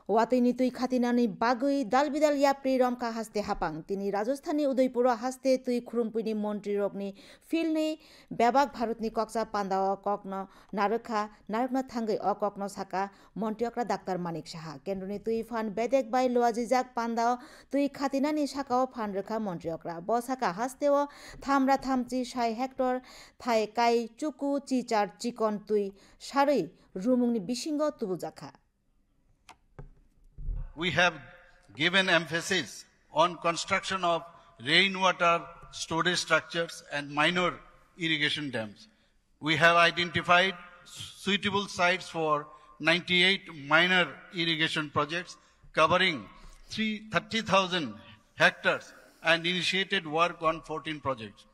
Watini tui khatinani bagui dalbidal yapri romka haste hapang tini Rajasthani Udaipura haste tui khrumpuni montri rokni filni bebak bharutni koksa pandawa kokno narakna thangai o kokno saka montiokra Dr. Manik Saha kendroni tui fan bedek bai loajijak pandao tui khatinani sakao fan rekha montiokra bo saka hasteo thamra thamchi 6 hector thai kai chuku chichar chikon tui sarui rumungni bisingo tubujaka. We have given emphasis on construction of rainwater storage structures and minor irrigation dams. We have identified suitable sites for 98 minor irrigation projects covering 30,000 hectares and initiated work on 14 projects.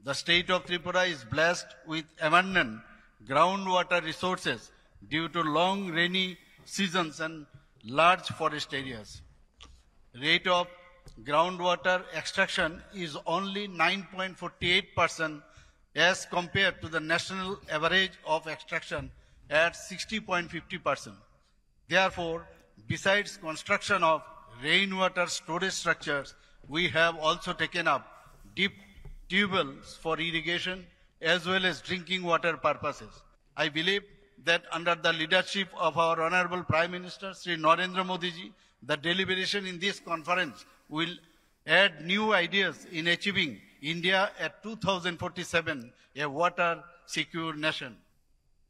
The state of Tripura is blessed with abundant groundwater resources due to long rainy seasons and large forest areas. Rate of groundwater extraction is only 9.48% as compared to the national average of extraction at 60.50%. Therefore, besides construction of rainwater storage structures, we have also taken up deep tubewells for irrigation as well as drinking water purposes. I believe that under the leadership of our Honorable Prime Minister, Sri Narendra Modi ji, the deliberation in this conference will add new ideas in achieving India at 2047 a water secure nation.